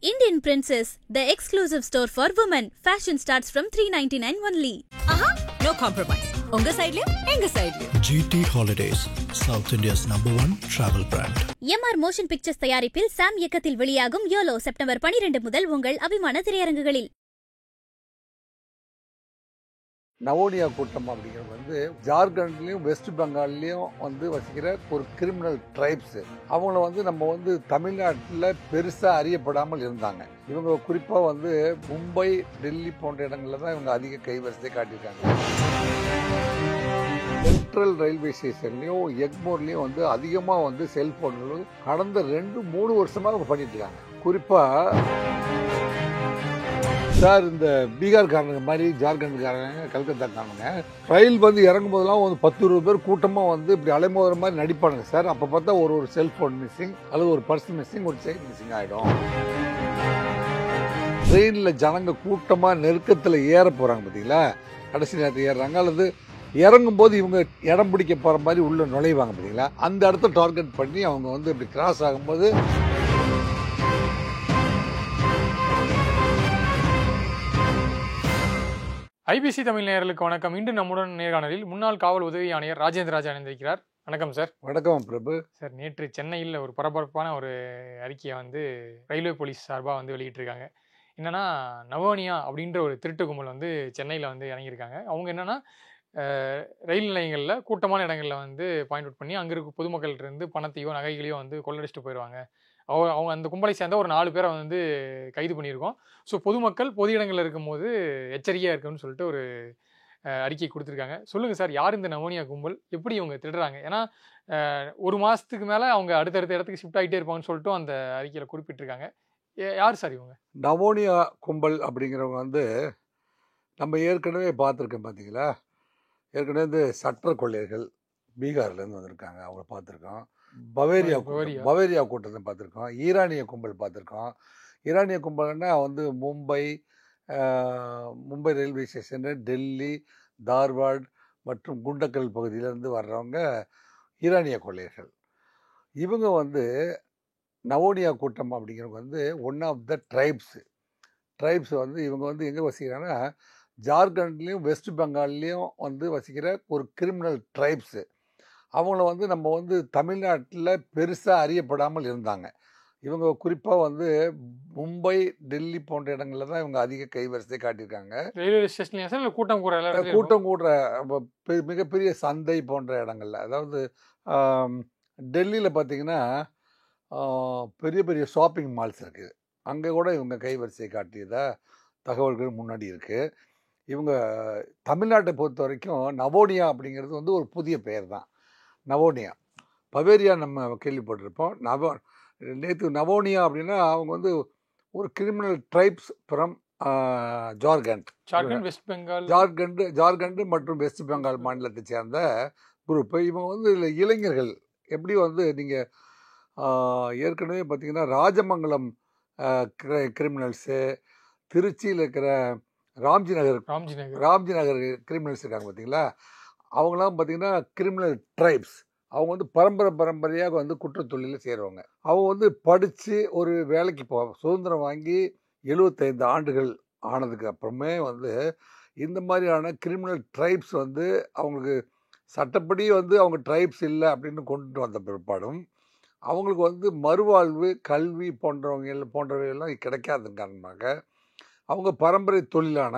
Indian Princess, the exclusive store for women. Fashion starts from $399 only. No compromise. உங்க சைடுலயும் எங்க சைடுலயும். GT Holidays, South India's #1 travel brand. MR Motion Pictures தயாரிப்பில் சாம் இயக்கத்தில் வெளியாகும் YOLO September 12 முதல் உங்கள் அபிமான திரையரங்குகளில். நவோனியா கூட்டம் அப்படிங்கிறது வந்து ஜார்க்கண்ட்லேயும் வெஸ்ட் பெங்கால்லையும் வந்து வசிக்கிற ஒரு கிரிமினல் ட்ரைப்ஸ். அவங்கள வந்து நம்ம வந்து தமிழ்நாட்டில் பெருசாக அறியப்படாமல் இருந்தாங்க. இவங்க குறிப்பாக வந்து மும்பை, டெல்லி போன்ற இடங்களில் தான் இவங்க அதிக கைவரிசை காட்டியிருக்காங்க. சென்ட்ரல் ரயில்வே ஸ்டேஷன்லையும் எக்மோர்லையும் வந்து அதிகமாக வந்து செல்ஃபோன்களும் கடந்த 2-3 வருஷமாக அவங்க பண்ணிட்டு இருக்காங்க. குறிப்பாக சார் இந்த பீகார்காரங்க மாதிரி ஜார்க்கண்ட்காரங்க, கல்கத்தாக்காரங்க ரயில் வந்து இறங்கும் போதெல்லாம் வந்து 10-20 பேர் கூட்டமாக வந்து இப்படி அலைமோதுற மாதிரி நடிப்பானுங்க சார். அப்போ பார்த்தா ஒரு செல்ஃபோன் மிஸ்ஸிங் அல்லது ஒரு பர்ஸ் மிஸ்ஸிங், ஒரு செயின் மிஸ்ஸிங் ஆகிடும். ட்ரெயினில் ஜனங்க கூட்டமாக நெருக்கத்தில் ஏற போகிறாங்க பார்த்தீங்களா, கடைசி நேரத்தில் ஏறுறாங்க அல்லது இறங்கும் போது இவங்க இடம் பிடிக்க போகிற மாதிரி உள்ள நுழைவாங்க பார்த்தீங்களா, அந்த இடத்த டார்கெட் பண்ணி அவங்க வந்து இப்படி கிராஸ் ஆகும்போது ஐபிசி தமிழ் நேயர்களுக்கு வணக்கம். இன்று நம்முடன் நேர்காணலில் முன்னாள் காவல் உதவி ஆணையர் ராஜேந்திர ராஜா இணைந்திருக்கிறார். வணக்கம் சார். வணக்கம் பிரபு. சார், நேற்று சென்னையில் ஒரு பரபரப்பான ஒரு அறிக்கையை வந்து ரயில்வே போலீஸ் சார்பாக வந்து வெளியிட்டிருக்காங்க. என்னன்னா, நவோனியா அப்படின்ற ஒரு திருட்டு கும்பல் வந்து சென்னையில் வந்து இறங்கியிருக்காங்க. அவங்க என்னன்னா ரயில் நிலையங்களில் கூட்டமான இடங்களில் வந்து பாயிண்ட் அவுட் பண்ணி அங்கே இருக்க பொதுமக்கள்கிட்ட இருந்து பணத்தையோ நகைகளையோ வந்து கொள்ளடிச்சிட்டு போயிடுவாங்க. அவங்க அந்த கும்பலை சேர்ந்த ஒரு 4 பேரை வந்து கைது பண்ணியிருக்கோம். ஸோ பொதுமக்கள் பொது இடங்களில் இருக்கும்போது எச்சரிக்கையாக இருக்குன்னு சொல்லிட்டு ஒரு அறிக்கை கொடுத்துருக்காங்க. சொல்லுங்கள் சார், யார் இந்த நவோனியா கும்பல், எப்படி இவங்க திருடுறாங்க? ஏன்னா 1 மாதத்துக்கு மேலே அவங்க அடுத்தடுத்த இடத்துக்கு ஷிஃப்ட் ஆகிட்டே இருப்பாங்கன்னு சொல்லிட்டு அந்த அறிக்கையில் குறிப்பிட்டிருக்காங்க. யார் சார் இவங்க? நவோனியா கும்பல் அப்படிங்கிறவங்க வந்து நம்ம ஏற்கனவே பார்த்துருக்கோம் பார்த்தீங்களா. ஏற்கனவே வந்து சட்ட கொள்ளையர்கள் பீகார்லேருந்து வந்திருக்காங்க, அவங்கள பார்த்துருக்கோம். பவேரியா கூட்டத்தை பார்த்துருக்கோம். ஈரானிய கும்பல் பார்த்துருக்கோம். ஈரானிய கும்பல்னா வந்து மும்பை ரயில்வே ஸ்டேஷனு, டெல்லி, தார்வாட் மற்றும் குண்டக்கல் பகுதியிலேருந்து வர்றவங்க ஈரானிய கொள்ளையர்கள். இவங்க வந்து நவோனியா கூட்டம் அப்படிங்கிறவங்க வந்து ஒன் ஆஃப் த ட்ரைப்ஸ் வந்து இவங்க வந்து எங்கே வசிக்கிறாங்கன்னா ஜார்க்கண்ட்லேயும் வெஸ்ட் பெங்கால்லையும் வந்து வசிக்கிற ஒரு கிரிமினல் ட்ரைப்ஸு. அவங்கள வந்து நம்ம வந்து தமிழ்நாட்டில் பெருசாக அறியப்படாமல் இருந்தாங்க. இவங்க குறிப்பாக வந்து மும்பை, டெல்லி போன்ற இடங்களில் தான் இவங்க அதிக கைவரிசை காட்டியிருக்காங்க. ரயில்வே ஸ்டேஷன்ல கூட்டம் கூடுற மிகப்பெரிய சந்தை போன்ற இடங்கள்ல, அதாவது டெல்லியில் பார்த்தீங்கன்னா பெரிய பெரிய ஷாப்பிங் மால்ஸ் இருக்குது, அங்கே கூட இவங்க கைவரிசை காட்டியதா தகவல்கள் முன்னாடி இருக்குது. இவங்க தமிழ்நாட்டை பொறுத்த வரைக்கும் நவோனியா அப்படிங்கிறது வந்து ஒரு புதிய பெயர் தான். நவோனியா, பவேரியா நம்ம கேள்விப்பட்டிருப்போம். நேற்று நவோனியா அப்படின்னா அவங்க வந்து ஒரு கிரிமினல் ட்ரைப்ஸ் ஃப்ரம் ஜார்க்கண்ட் மற்றும் வெஸ்ட் பெங்கால் மாநிலத்தை சேர்ந்த குரூப்பு. இவங்க வந்து இளைஞர்கள் எப்படி வந்து நீங்கள் ஏற்கனவே பார்த்தீங்கன்னா ராஜமங்கலம் கிரிமினல்ஸு, திருச்சியில் இருக்கிற ராம்ஜி நகர் கிரிமினல்ஸ் இருக்காங்க பார்த்தீங்களா, அவங்களாம் பார்த்தீங்கன்னா கிரிமினல் ட்ரைப்ஸ். அவங்க வந்து பரம்பரையாக வந்து குற்றத்தொழிலில் சேருவாங்க. அவங்க வந்து படித்து ஒரு வேலைக்கு சுதந்திரம் வாங்கி 75 ஆண்டுகள் ஆனதுக்கு அப்புறமே வந்து இந்த மாதிரியான கிரிமினல் ட்ரைப்ஸ் வந்து அவங்களுக்கு சட்டப்படி வந்து அவங்க ட்ரைப்ஸ் இல்லை அப்படின்னு கொண்டு வந்த பிற்பாடும் அவங்களுக்கு வந்து மறுவாழ்வு, கல்வி போன்றவையெல்லாம் கிடைக்காத காரணமாக அவங்க பரம்பரை தொழிலான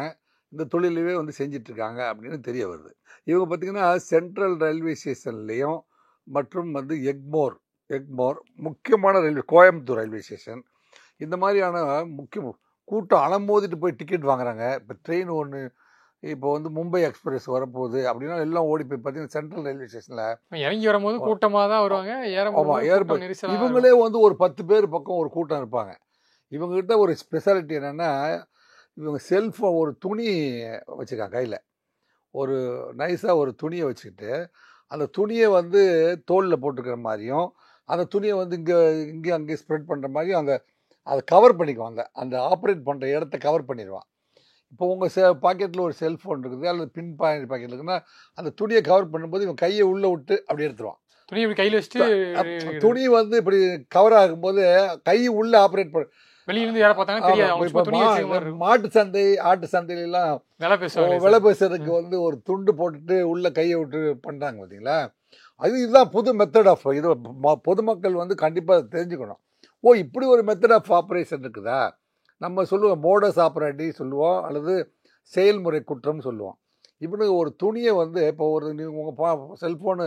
இந்த தொழிலவே வந்து செஞ்சிட்ருக்காங்க அப்படின்னு தெரிய வருது. இவங்க பார்த்திங்கன்னா சென்ட்ரல் ரயில்வே ஸ்டேஷன்லேயும் மற்றும் வந்து எக்மோர் முக்கியமான கோயம்புத்தூர் ரயில்வே ஸ்டேஷன், இந்த மாதிரியான கூட்டம் அலமோதிட்டு போய் டிக்கெட் வாங்குறாங்க. இப்போ ட்ரெயின் ஒன்று இப்போ வந்து மும்பை எக்ஸ்பிரஸ் வரப்போகுது அப்படின்னா எல்லாம் ஓடி போய் பார்த்தீங்கன்னா சென்ட்ரல் ரயில்வே ஸ்டேஷனில் இறங்கி வரும்போது கூட்டமாக தான் வருவாங்க. இவங்களே வந்து ஒரு 10 பேர் பக்கம் ஒரு கூட்டம் இருப்பாங்க. இவங்ககிட்ட ஒரு ஸ்பெஷாலிட்டி என்னென்னா, இவங்க செல்ஃபோன் ஒரு துணி வச்சுருக்காங்க கையில், ஒரு நைஸாக ஒரு துணியை வச்சுக்கிட்டு அந்த துணியை வந்து தோளில் போட்டுக்கிற மாதிரியும் அந்த துணியை வந்து அங்கே ஸ்ப்ரெட் பண்ணுற மாதிரியும் அதை கவர் பண்ணிக்குவாங்க. அந்த ஆப்ரேட் பண்ணுற இடத்த கவர் பண்ணிடுவான். இப்போ உங்கள் பாக்கெட்டில் ஒரு செல்ஃபோன் இருக்குது அல்லது பின் பாக்கெட் இருக்குன்னா அந்த துணியை கவர் பண்ணும்போது இவன் கையை உள்ளே விட்டு அப்படி எடுத்துருவான். துணி இப்படி கையில் வச்சுட்டு துணி வந்து இப்படி கவர் ஆகும்போது கை உள்ளே ஆப்ரேட் வெளியிலேருந்து யாரை பார்த்தாங்கன்னா தெரியாது, அவங்க சும்மா துணி வச்சுக்க மாதிரி இருக்கும். மாட்டு சந்தை ஆட்டு சந்தையிலாம் விலை பேசுவாங்க விலை பேசுறதுக்கு வந்து ஒரு துண்டு போட்டுட்டு உள்ள கையை விட்டு பண்றாங்க பார்த்தீங்களா. இதுதான் புது மெத்தட் ஆஃப் இது. பொதுமக்கள் வந்து கண்டிப்பாக தெரிஞ்சுக்கணும். இப்படி ஒரு மெத்தட் ஆஃப் ஆப்ரேஷன் இருக்குதா. நம்ம சொல்லுவோம் மோடஸ் ஆப்ரேட்டி சொல்லுவோம், அல்லது செயல்முறை குற்றம் சொல்லுவோம். இவனுக்கு ஒரு துணியை வந்து இப்போ ஒரு நீங்கள் உங்கள் செல்ஃபோனு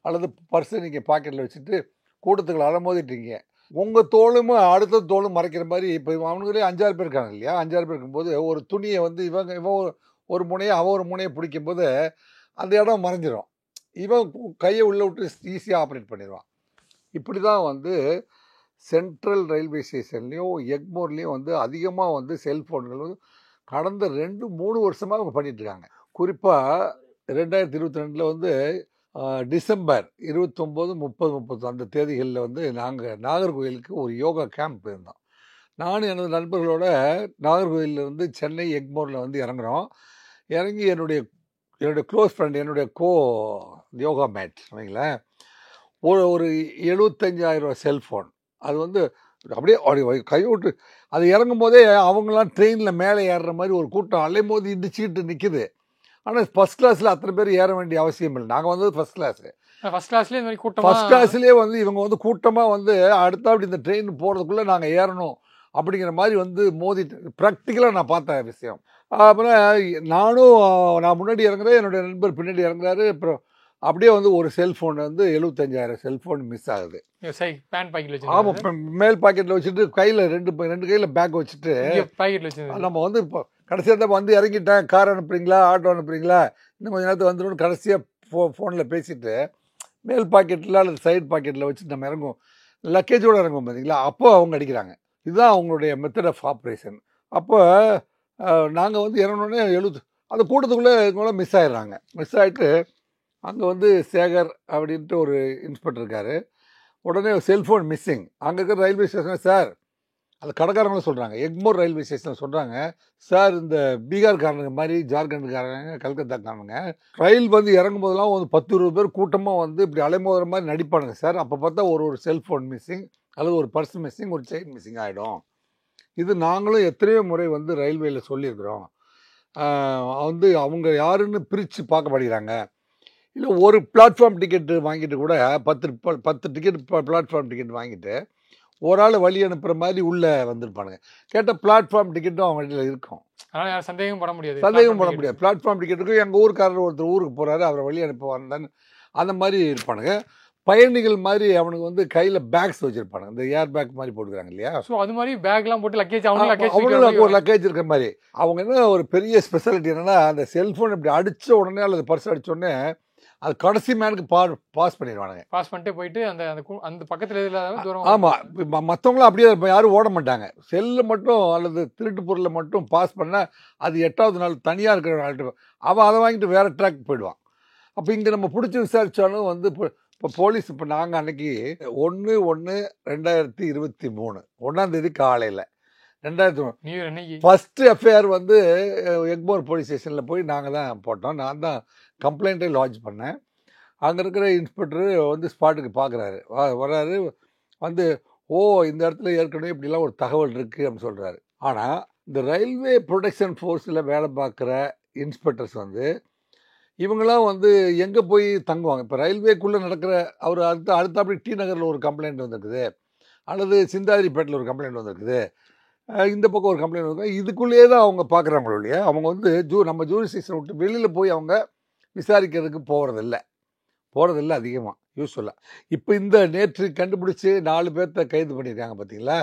அல்லது பர்ஸை நீங்கள் பாக்கெட்டில் வச்சுட்டு கூட்டத்துக்குள்ள அலமோதிட்டீங்க, உங்கள் தோளும் அடுத்த தோளும் மறைக்கிற மாதிரி. இப்போ அவனுங்களே 5-6 பேர் இருக்காங்க இல்லையா. 5-6 பேர் இருக்கும்போது ஒரு துணியை வந்து இவன் ஒரு முனையை அவன் ஒரு முனையை பிடிக்கும் போது அந்த இடம் மறைஞ்சிடும். இவன் கையை உள்ளே விட்டு ஈஸியாக ஆப்ரேட் பண்ணிடுவான். இப்படி தான் வந்து சென்ட்ரல் ரயில்வே ஸ்டேஷன்லேயும் எக்மோர்லேயும் வந்து அதிகமாக வந்து செல்ஃபோன்கள் வந்து கடந்த 2-3 வருஷமாக அவங்க பண்ணிகிட்ருக்காங்க. குறிப்பாக 2022 வந்து டிசம்பர் 29, 30, 30 அந்த தேதிகளில் வந்து நாங்கள் நாகர்கோயிலுக்கு ஒரு யோகா கேம்ப் போயிருந்தோம். நானும் எனது நண்பர்களோட நாகர்கோயிலிருந்து சென்னை எக்மோரில் வந்து இறங்குறோம். இறங்கி என்னுடைய க்ளோஸ் ஃப்ரெண்ட், என்னுடைய யோகா மேட் வைங்களேன், ஒரு 75,000 செல்ஃபோன். அது வந்து அப்படியே கைவிட்டு அது இறங்கும் போதே அவங்களாம் ட்ரெயினில் மேலே ஏறுற மாதிரி ஒரு கூட்டம் அலைமோதி இடிச்சுக்கிட்டு நிற்குது. ஆனால் ஃபஸ்ட் கிளாஸில் அத்தனை பேர் ஏற வேண்டிய அவசியம் இல்லை. நாங்கள் வந்தது ஃபஸ்ட் கிளாஸு. ஃபஸ்ட் கிளாஸ்லேயே வந்து இவங்க வந்து கூட்டமாக வந்து அடுத்தாப்படி இந்த ட்ரெயின் போகிறதுக்குள்ளே நாங்கள் ஏறணும் அப்படிங்கிற மாதிரி வந்து மோதிட்டு ப்ராக்டிக்கலாக நான் பார்த்த விஷயம். அப்புறம் நான் முன்னாடி இறங்குறேன், என்னுடைய நண்பர் பின்னாடி இறங்குறாரு. அப்புறம் அப்படியே வந்து ஒரு செல்ஃபோன் வந்து 75,000 செல்ஃபோன் மிஸ் ஆகுது. ஆமாம், மேல் பாக்கெட்டில் வச்சுட்டு கையில் ரெண்டு கையில் பேக் வச்சுட்டு நம்ம வந்து இப்போ கடைசியாக வந்து இறங்கிட்டேன், கார் அனுப்புறீங்களா ஆட்டோ அனுப்புறீங்களா இன்னும் கொஞ்சம் நேரத்தில் வந்துடும் கடைசியாக ஃபோனில் பேசிட்டு மேல் பாக்கெட்டில் அல்லது சைடு பாக்கெட்டில் வச்சுட்டு நம்ம இறங்குவோம், லக்கேஜோடு இறங்குவோம் பார்த்தீங்களா. அப்போ அவங்க அடிக்கிறாங்க. இதுதான் அவங்களுடைய மெத்தட் ஆஃப் ஆப்ரேஷன். அப்போ நாங்கள் வந்து இறங்கினோடனே அந்த கூட்டத்துக்குள்ளே மிஸ் ஆகிடுறாங்க. மிஸ் ஆகிட்டு அங்கே வந்து சேகர் அப்படின்ட்டு ஒரு இன்ஸ்பெக்டர் இருக்கார். உடனே செல்ஃபோன் மிஸ்ஸிங். அங்கே இருக்கிற ரயில்வே ஸ்டேஷனில் சார், அந்த கடைக்காரங்களும் சொல்கிறாங்க, எக்மோர் ரயில்வே ஸ்டேஷனில் சொல்கிறாங்க, சார் இந்த பீகார்காரனுங்க மாதிரி ஜார்க்கண்டுக்காரங்க கல்கத்தாக்காரனுங்க ரயில் வந்து இறங்கும் போதெல்லாம் ஒரு 10-20 பேர் கூட்டமாக வந்து இப்படி அலைமோதுற மாதிரி நடிப்பானுங்க சார். அப்போ பார்த்தா ஒரு செல்ஃபோன் மிஸ்ஸிங் அல்லது ஒரு பர்ஸ் மிஸ்ஸிங், ஒரு செயின் மிஸ்ஸிங் ஆகிடும். இது நாங்களும் எத்தனையோ முறை வந்து ரயில்வேயில் சொல்லியிருக்கிறோம். வந்து அவங்க யாருன்னு பிரித்து பார்க்க மாட்டேங்கிறாங்க. இல்லை ஒரு பிளாட்ஃபார்ம் டிக்கெட்டு வாங்கிட்டு கூட 10 டிக்கெட் பிளாட்ஃபார்ம் டிக்கெட் வாங்கிட்டு ஒரு ஆள் வழி அனுப்புகிற மாதிரி உள்ளே வந்திருப்பானுங்க. கேட்டால் பிளாட்ஃபார்ம் டிக்கெட்டும் அவங்க வழியில் இருக்கும். சந்தேகம் பட முடியாது. பிளாட்ஃபார்ம் டிக்கெட்டுக்கும் எங்கள் ஊருக்காரர் ஒருத்தர் ஊருக்கு போகிறாரு, அவரை வழி அனுப்புவாருன்னு அந்த மாதிரி இருப்பானுங்க. பயணிகள் மாதிரி அவனுக்கு வந்து கையில் பேக்ஸ் வச்சுருப்பானுங்க, இந்த ஏர் பேக் மாதிரி போட்டுக்கிறாங்க இல்லையா. ஸோ அது மாதிரி பேக்லாம் போட்டு லக்கேஜ் அவங்களுக்கு ஒரு லக்கேஜ் இருக்கிற மாதிரி. அவங்க என்ன ஒரு பெரிய ஸ்பெஷாலிட்டி என்னென்னா, அந்த செல்ஃபோன் இப்படி அடித்த உடனே அல்லது பர்ஸ் அடித்த உடனே அது கடைசி மேனுக்கு பாஸ் பண்ணிடுவானுங்க. பாஸ் பண்ணிட்டு போயிட்டு அந்த பக்கத்தில் தூரம். ஆமாம், மற்றவங்களும் அப்படியே யாரும் ஓட மாட்டாங்க. செல்லு மட்டும் அல்லது திருட்டு பொருளை மட்டும் பாஸ் பண்ணால் அது 8வது நாள் தனியாக இருக்கிற அவன் அதை வாங்கிட்டு வேறு ட்ராக் போயிடுவான். அப்போ இங்கே நம்ம பிடிச்சி விசாரித்தாலும் வந்து இப்போ போலீஸ் இப்போ நாங்கள் அன்னைக்கு 1/1/2023 1ஆம் தேதி காலையில் 2003 ஃபஸ்ட்டு எஃப்ஐஆர் வந்து எக்மோர் போலீஸ் ஸ்டேஷனில் போய் நாங்கள் தான் போட்டோம். நான் தான் கம்ப்ளைண்ட்டை லாட்ஜ் பண்ணேன். அங்கே இருக்கிற இன்ஸ்பெக்டரு வந்து ஸ்பாட்டுக்கு பார்க்குறாரு, வர்றாரு வந்து இந்த இடத்துல ஏற்கனவே இப்படிலாம் ஒரு தகவல் இருக்குது அப்படின்னு சொல்கிறாரு. ஆனால் இந்த ரயில்வே ப்ரொடெக்ஷன் ஃபோர்ஸில் வேலை பார்க்குற இன்ஸ்பெக்டர்ஸ் வந்து இவங்களாம் வந்து எங்கே போய் தங்குவாங்க. இப்போ ரயில்வேக்குள்ளே நடக்கிற அவர் அடுத்தாப்படி டி நகரில் ஒரு கம்ப்ளைண்ட் வந்திருக்குது, அல்லது சிந்தாதிரிப்பேட்டில் ஒரு கம்ப்ளைண்ட் வந்திருக்குது, இந்த பக்கம் ஒரு கம்ப்ளைண்ட் வந்து இதுக்குள்ளேயே தான் அவங்க பார்க்குறாங்களோ இல்லையா. அவங்க வந்து நம்ம ஜூரிஸ்டிக்ஷன் விட்டு வெளியில் போய் அவங்க விசாரிக்கிறதுக்கு போகிறதில்ல அதிகமாக யூஸ்ஃபுல்லாக. இப்போ இந்த நேற்று கண்டுபிடிச்சி 4 பேர்த்த கைது பண்ணியிருக்காங்க பார்த்தீங்களா.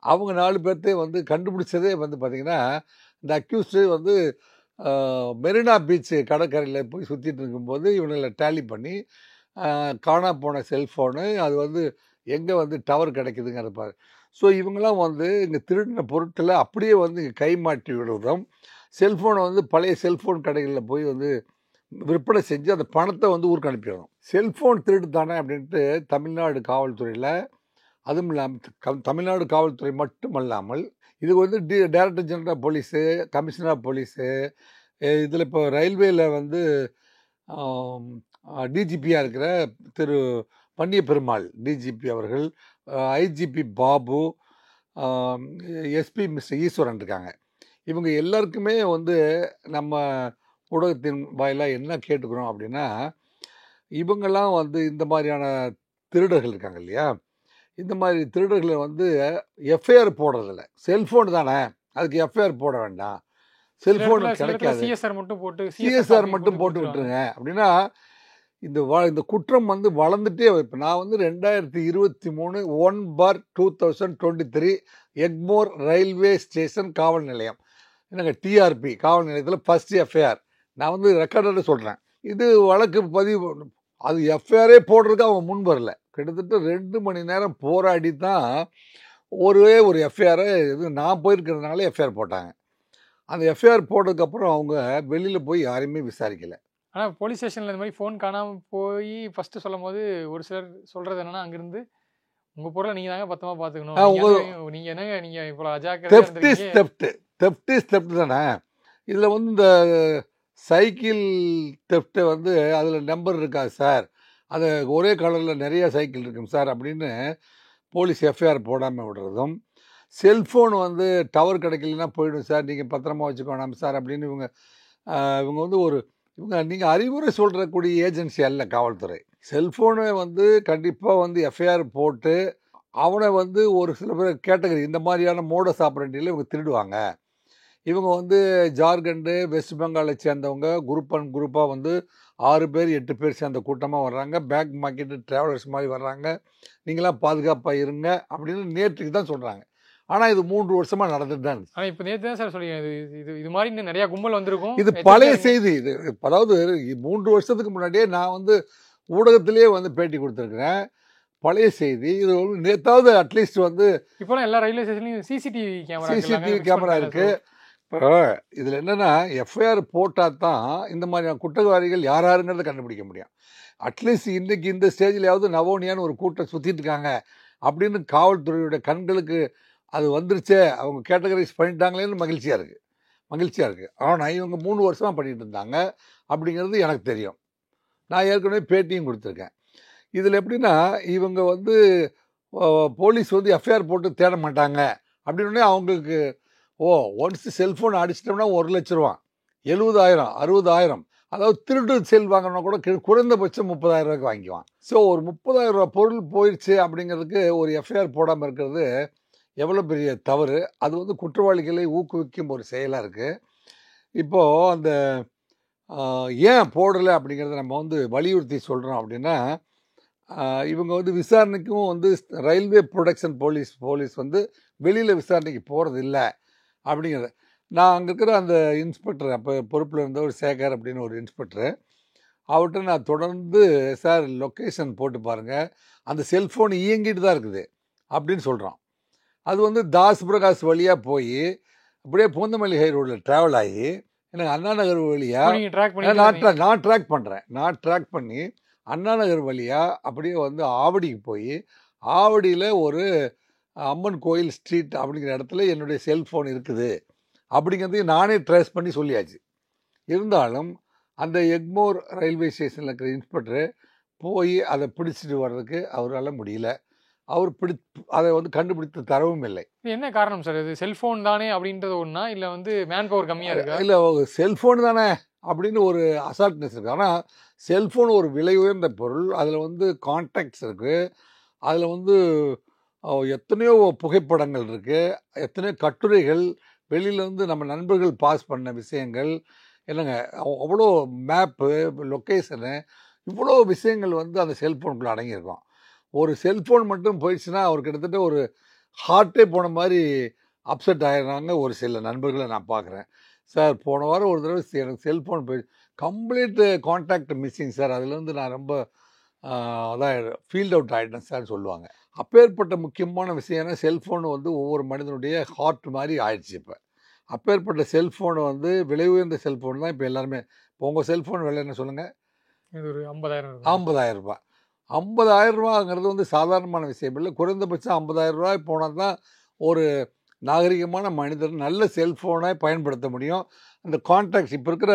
அவங்க 4 பேர்த்தையும் வந்து கண்டுபிடிச்சதே வந்து பார்த்திங்கன்னா, இந்த அக்யூஸ்டு வந்து மெரினா பீச் கடற்கரையில் போய் சுற்றிட்டு இருக்கும்போது இவங்களை டேலி பண்ணி காணா போன செல்ஃபோனு அது வந்து எங்கே வந்து டவர் கிடைக்குதுங்கிறப்பாரு. ஸோ இவங்களாம் வந்து இங்கே திருடின பொருட்களை அப்படியே வந்து இங்கே கை மாற்றி விடுறதும், செல்ஃபோனை வந்து பழைய செல்ஃபோன் கடைகளில் போய் வந்து விற்பனை செஞ்சு அந்த பணத்தை வந்து ஊருக்கு அனுப்பிடணும். செல்ஃபோன் திருடு தானே அப்படின்ட்டு தமிழ்நாடு காவல்துறையில், அதுவும் இல்லாமல் தமிழ்நாடு காவல்துறை மட்டும் அல்லாமல் இது வந்து director general of police, commissioner of police, இதில் இப்போ ரயில்வேயில் வந்து டிஜிபியாக இருக்கிற திரு பன்னிய பெருமாள் டிஜிபி அவர்கள், IGP Babu, SP mister Eswaran இருக்காங்க. இவங்க எல்லாருக்குமே வந்து நம்ம ஊடகத்தின் வாயிலாக என்ன கேட்டுக்கிறோம் அப்படின்னா, இவங்கெல்லாம் வந்து இந்த மாதிரியான திருடர்கள் இருக்காங்க இல்லையா, இந்த மாதிரி திருடர்களை வந்து எஃப்ஐஆர் போடுறதில்ல. செல்ஃபோன் தானே, அதுக்கு எஃப்ஐஆர் போட வேண்டாம், செல்ஃபோன் கிடைக்காது, சிஎஸ்ஆர் மட்டும் போட்டு சிஎஸ்ஆர் மட்டும் போட்டு விட்டுருங்க அப்படின்னா இந்த குற்றம் வந்து வளர்ந்துட்டே இப்போ நான் வந்து 2023 1/2023 எக்மோர் ரயில்வே ஸ்டேஷன் காவல் நிலையம், என்னங்க டிஆர்பி காவல் நிலையத்தில் ஃபர்ஸ்ட் எஃப்ஐஆர் நான் வந்து ரெக்கார்டோட சொல்கிறேன். இது வழக்கு பதிவு, அது எஃப்ஐஆரே போடுறதுக்கு அவங்க முன் வரல. கிட்டத்தட்ட 2 மணி நேரம் போராடி தான் ஒரே ஒரு எஃப்ஐஆரை இது நான் போயிருக்கிறதுனால எஃப்ஐஆர் போட்டாங்க. அந்த எஃப்ஐஆர் போட்டதுக்கப்புறம் அவங்க வெளியில் போய் யாரையுமே விசாரிக்கலை. ஆனால் போலீஸ் ஸ்டேஷனில் இந்த மாதிரி ஃபோன் காணாமல் போய் ஃபஸ்ட்டு சொல்லும் போது ஒரு சிலர் சொல்கிறது என்னன்னா, அங்கேருந்து உங்கள் பொருளை நீங்கள் தாங்க பத்திரமா பார்த்துக்கணும், நீங்கள் என்னங்க நீங்கள் இப்போ அஜாக்கிரதையா தெஃப்ட் தானே. இதில் வந்து இந்த சைக்கிள் தெஃப்ட்டை வந்து அதில் நம்பர் இருக்காது சார், அது ஒரே கலரில் நிறைய சைக்கிள் இருக்குங்க சார் அப்படின்னு போலீஸ் எஃப்ஐஆர் போடாமல் விடுறதும், செல்ஃபோன் வந்து டவர் கிடைக்கலன்னா போயிடும் சார், நீங்கள் பத்திரமா வச்சுக்கோணும் சார் அப்படின்னு இவங்க வந்து நீங்கள் அறிவுரை சொல்கிறக்கூடிய ஏஜென்சி அல்ல காவல்துறை. செல்ஃபோனை வந்து கண்டிப்பாக வந்து எஃப்ஐஆர் போட்டு அவனை வந்து ஒரு சில பேர் கேட்டகரி இந்த மாதிரியான மோடஸ் ஆப்பரண்டியில் இவங்க திருடுவாங்க. இவங்க வந்து ஜார்க்கண்டு வெஸ்ட் பெங்காலை சேர்ந்தவங்க குரூப்பாக வந்து 6 பேர் 8 பேர் சேர்ந்த கூட்டமாக வர்றாங்க, பேக் மார்க்கெட்டு ட்ராவலர்ஸ் மாதிரி வர்றாங்க, நீங்களாம் பாதுகாப்பாக இருங்க அப்படின்னு நேற்றுக்கு தான் சொல்கிறாங்க. ஆனால் இது 3 வருஷமாக நடந்துட்டு தான் இருந்துச்சு. ஆனால் இப்போ நேற்று தான் சார் சொல்லிங்க, இது மாதிரி இன்னும் நிறையா கும்பல் வந்திருக்கும். இது பழைய செய்தி. இது அதாவது 3 வருஷத்துக்கு முன்னாடியே நான் வந்து ஊடகத்திலேயே வந்து பேட்டி கொடுத்துருக்குறேன். பழைய செய்தி. இது நேத்தாவது அட்லீஸ்ட் வந்து இப்போலாம் எல்லா ரயில்வே ஸ்டேஷன்லையும் சிசிடிவி கேமரா இருக்குது. இப்போ இதில் என்னென்னா எஃப்ஐஆர் போட்டால் தான் இந்த மாதிரியான குற்றவாளிகள் யாருங்கிறத கண்டுபிடிக்க முடியும். அட்லீஸ்ட் இன்றைக்கி இந்த ஸ்டேஜ்லையாவது நவோனியான்னு ஒரு கூட்டம் சுற்றிட்டு இருக்காங்க அப்படின்னு காவல்துறையோட கண்களுக்கு அது வந்துருச்சே, அவங்க கேட்டகரைஸ் பண்ணிட்டாங்களேன்னு மகிழ்ச்சியாக இருக்குது. ஆனால் இவங்க 3 வருஷமாக பண்ணிகிட்டு இருந்தாங்க அப்படிங்கிறது எனக்கு தெரியும். நான் ஏற்கனவே பேட்டியும் கொடுத்துருக்கேன். இதில் எப்படின்னா இவங்க வந்து போலீஸ் வந்து எஃப்ஐஆர் போட்டு தேட மாட்டாங்க அப்படின்னே அவங்களுக்கு ஒன்ஸ் செல்ஃபோன் அடிச்சிட்டோம்னா 1 லட்ச ரூபா, 70,000 60,000, அதாவது திருட்டு செல் வாங்கினா கூட குறைந்தபட்சம் 30,000 ரூபாய்க்கு வாங்கிக்குவான். ஸோ ஒரு 30,000 ரூபா பொருள் போயிடுச்சு அப்படிங்கிறதுக்கு ஒரு எஃப்ஐஆர் போடாமல் இருக்கிறது எவ்வளோ பெரிய தவறு. அது வந்து குற்றவாளிகளை ஊக்குவிக்கும் ஒரு செயலாக இருக்குது. இப்போது அந்த ஏன் போடலை அப்படிங்கிறத நம்ம வந்து வலியுறுத்தி சொல்கிறோம் அப்படின்னா, இவங்க வந்து விசாரணைக்கும் வந்து ரயில்வே ப்ரொடக்ஷன் போலீஸ் வந்து வெளியில் விசாரணைக்கு போகிறது இல்லை அப்படிங்கிறது. நான் அங்கே இருக்கிற அந்த இன்ஸ்பெக்டர், அப்போ பொறுப்பில் இருந்த ஒரு சேகர் அப்படின்னு ஒரு இன்ஸ்பெக்டரு, அவர்கிட்ட நான் தொடர்ந்து சார் லொக்கேஷன் போட்டு பாருங்கள், அந்த செல்ஃபோன் இயங்கிட்டு தான் இருக்குது அப்படின்னு சொல்கிறோம். அது வந்து தாஸ் பிரகாஷ் வழியாக போய் அப்படியே பூந்தமல்லி ஹை ரோடில் ட்ராவல் ஆகி எனக்கு அண்ணா நகர் வழியாக நான் ட்ராக் பண்ணி அண்ணா நகர் வழியாக அப்படியே வந்து ஆவடிக்கு போய் ஆவடியில் ஒரு அம்மன் கோயில் ஸ்ட்ரீட் அப்படிங்கிற இடத்துல என்னுடைய செல்ஃபோன் இருக்குது அப்படிங்கிறதையும் நானே ட்ரேஸ் பண்ணி சொல்லியாச்சு. இருந்தாலும் அந்த எக்மோர் ரயில்வே ஸ்டேஷனில் இருக்கிற இன்ஸ்பெக்டரு போய் அதை பிடிச்சிட்டு வர்றதுக்கு அவரால் முடியல. அவர் அதை வந்து கண்டுபிடித்து தரவும் இல்லை. என்ன காரணம் சார்? இது செல்ஃபோன் தானே அப்படின்றது ஒன்றா, இல்லை வந்து மேன் பவர் கம்மியாக இருக்கா? இல்லை, செல்ஃபோன் தானே அப்படின்னு ஒரு அசால்ட்னஸ் இருக்குது. ஆனால் செல்ஃபோன் ஒரு விலை உயர்ந்த பொருள். அதில் வந்து கான்டாக்ட்ஸ் இருக்குது, அதில் வந்து எத்தனையோ புகைப்படங்கள் இருக்குது, எத்தனையோ கட்டுரைகள், வெளியில் வந்து நம்ம நண்பர்கள் பாஸ் பண்ண விஷயங்கள், என்னங்க அவ்வளோ மேப்பு, லொக்கேஷனு, இவ்வளோ விஷயங்கள் வந்து அந்த செல்ஃபோனுக்குள்ளே அடங்கியிருக்கும். ஒரு செல்ஃபோன் மட்டும் போயிடுச்சுன்னா அவர் கிட்டத்தட்ட ஒரு ஹார்ட்டே போன மாதிரி அப்செட் ஆகிடுறாங்க ஒரு சில நண்பர்களை நான் பார்க்குறேன். சார் போன வாரம் ஒரு தடவை எனக்கு செல்ஃபோன் போய் கம்ப்ளீட் கான்டாக்ட் மிஸ்ஸிங் சார், அதுலேருந்து நான் ரொம்ப அதான் ஃபீல்ட் அவுட் ஆகிட்டேன் சார் சொல்லுவாங்க. அப்பேற்பட்ட முக்கியமான விஷயம்னா செல்ஃபோன் வந்து ஒவ்வொரு மனிதனுடைய ஹார்ட் மாதிரி ஆயிடுச்சு. இப்போ அப்பேற்பட்ட செல்ஃபோனை வந்து விலை உயர்ந்த செல்ஃபோன் தான் இப்போ எல்லாருமே. இப்போ உங்கள் செல்ஃபோன் விலை என்ன சொல்லுங்கள்? இது ஒரு 50,000 ரூபா. 50,000 ரூபாங்கிறது வந்து சாதாரணமான விஷயம் இல்லை. குறைந்தபட்சம் 50,000 ரூபாய் போனால் தான் ஒரு நாகரிகமான மனிதர் நல்ல செல்ஃபோனை பயன்படுத்த முடியும். அந்த கான்டாக்ட்ஸ் இப்போ இருக்கிற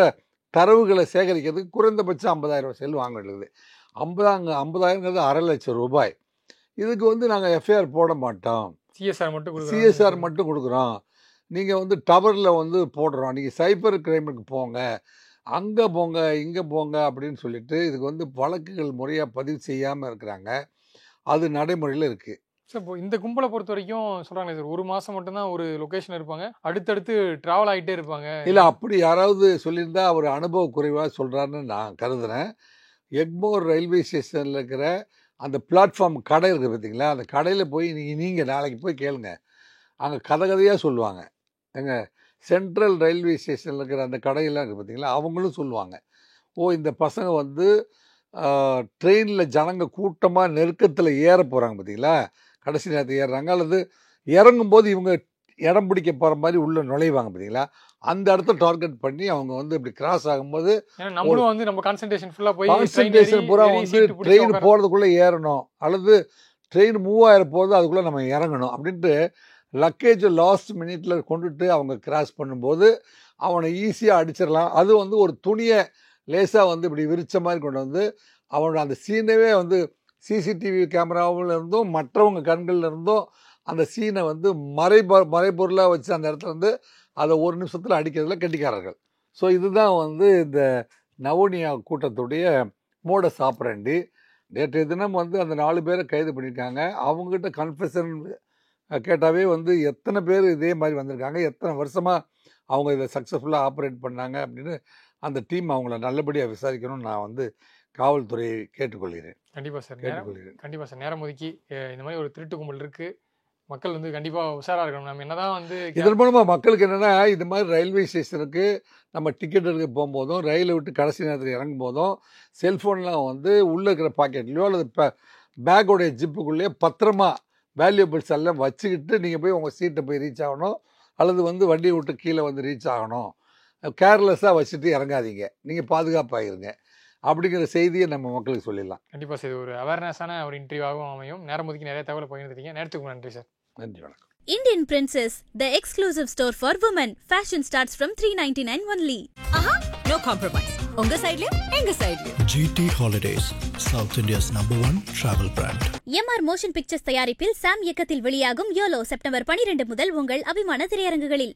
தரவுகளை சேகரிக்கிறதுக்கு குறைந்தபட்சம் 50,000 செல் வாங்க வேண்டியது. 50,000ங்கிறது 1,50,000 ரூபாய். இதுக்கு வந்து நாங்கள் எஃப்ஐஆர் போட மாட்டோம். சிஎஸ்ஆர் மட்டும் சிஎஸ்ஆர் மட்டும் கொடுக்குறோம், நீங்கள் வந்து டவரில் வந்து போடுறோம், நீங்கள் சைபர் கிரைமுக்கு போங்க, அங்கே போங்க இங்கே போங்க அப்படின்னு சொல்லிட்டு இதுக்கு வந்து வழக்குகள் முறையாக பதிவு செய்யாமல் இருக்கிறாங்க. அது நடைமுறையில் இருக்குது. சார் இப்போ இந்த கும்பலை பொறுத்த வரைக்கும் சொல்கிறாங்களே சார், ஒரு மாதம் மட்டும்தான் ஒரு லொக்கேஷன் இருப்பாங்க, அடுத்தடுத்து ட்ராவல் ஆகிட்டே இருப்பாங்க. இல்லை, அப்படி யாராவது சொல்லியிருந்தா அவர் அனுபவ குறைவாக சொல்கிறாருன்னு நான் கருதுகிறேன். எக்மோர் ரயில்வே ஸ்டேஷனில் இருக்கிற அந்த பிளாட்ஃபார்ம் கடை இருக்குது பார்த்தீங்களா, அந்த கடையில் போய் நீங்கள் நாளைக்கு போய் கேளுங்க, அங்கே கதையாக சொல்லுவாங்க. எங்கள் சென்ட்ரல் ரயில்வே ஸ்டேஷனில் இருக்கிற அந்த கடையெல்லாம் இருக்குது பார்த்தீங்களா, அவங்களும் சொல்லுவாங்க, ஓ இந்த பசங்க வந்து ட்ரெயினில் ஜனங்க கூட்டமாக நெருக்கத்தில் ஏற போகிறாங்க பார்த்தீங்களா, கடைசி நேரத்தில் ஏறுறாங்க, அல்லது இறங்கும்போது இவங்க இடம் பிடிக்க போகிற மாதிரி உள்ளே நுழைவாங்க பார்த்தீங்களா, அந்த இடத்த டார்கெட் பண்ணி அவங்க வந்து இப்படி கிராஸ் ஆகும்போது நம்மளும் வந்து நம்ம கான்சன்ட்ரேஷன் ஃபுல்லாக போய் கான்சன்ட்ரேஷன் பூரா வந்து ட்ரெயின் போகிறதுக்குள்ளே ஏறணும், அல்லது ட்ரெயின் மூவ் ஆகிற போது அதுக்குள்ளே நம்ம இறங்கணும் அப்படின்ட்டு லக்கேஜை லாஸ்ட் மினிட்ல கொண்டுட்டு அவங்க கிராஸ் பண்ணும்போது அவனை ஈஸியாக அடிச்சிடலாம். அது வந்து ஒரு துணியை லேசாக வந்து இப்படி விரிச்ச மாதிரி கொண்டு வந்து அவனோட அந்த சீனவே வந்து சிசிடிவி கேமராவில் இருந்தும் மற்றவங்க கண்களில் இருந்தும் அந்த சீனை வந்து மறைபொருளாக வச்சு அந்த இடத்துல வந்து அதை ஒரு நிமிஷத்தில் அடிக்கிறதுல கெட்டிக்காரர்கள். ஸோ இதுதான் வந்து இந்த நவோனியா கூட்டத்துடைய மோடஸ் ஆப்பரண்டி. நேற்றைய தினம் வந்து அந்த 4 பேரை கைது பண்ணியிருக்காங்க. அவங்ககிட்ட கன்ஃபெஷன் கேட்டாவே வந்து எத்தனை பேர் இதே மாதிரி வந்திருக்காங்க, எத்தனை வருஷமாக அவங்க இதை சக்ஸஸ்ஃபுல்லாக ஆப்ரேட் பண்ணாங்க அப்படின்னு அந்த டீம் அவங்கள நல்லபடியாக விசாரிக்கணும்னு நான் வந்து காவல்துறையை கேட்டுக்கொள்கிறேன். கண்டிப்பாக சார், கண்டிப்பாக சார். நேரம் ஒதுக்கி இந்த மாதிரி ஒரு திருட்டு கும்பல் இருக்குது, மக்கள் வந்து கண்டிப்பாக உஷாராக இருக்கணும். நம்ம என்னதான் வந்து இதன் மூலமாக மக்களுக்கு என்னென்னா, இது மாதிரி ரயில்வே ஸ்டேஷனுக்கு நம்ம டிக்கெட் எடுக்க போகும்போதும் ரயிலை விட்டு கடைசி நேரத்தில் இறங்கும் போதும் செல்ஃபோன்லாம் வந்து உள்ளே இருக்கிற பாக்கெட்லையோ அல்லது பேக்கோடைய ஜிப்புக்குள்ளேயே பத்திரமா வேல்யூபிள்ஸ் எல்லாம் வச்சுக்கிட்டு நீங்கள் போய் உங்கள் சீட்டை போய் ரீச் ஆகணும், அல்லது வந்து வண்டியை விட்டு கீழே வந்து ரீச் ஆகணும். கேர்லெஸ்ஸாக வச்சுட்டு இறங்காதீங்க, நீங்கள் பாதுகாப்பாகிருங்க அப்படிங்கிற செய்தியை நம்ம மக்களுக்கு சொல்லிடலாம். கண்டிப்பாக சார், ஒரு அவேர்னஸான ஒரு இன்டர்வியூவாகவும் அமையும். நேரம் ஒதுக்கி நிறைய தகவலை பகிர்ந்துட்டீங்க. நேரத்துக்கு நன்றி சார். நன்றி, வணக்கம். Indian Princess, the exclusive store for women. Fashion starts from $399 only. No compromise. உங்க சைடுலயும் எங்க சைடுலயும். GT Holidays, South India's #1 travel brand. MR Motion Pictures தயாரிப்பில் சாம் இயக்கத்தில் வெளியாகும் யோலோ செப்டம்பர் 12 முதல் உங்கள் அபிமான திரையரங்குகளில்.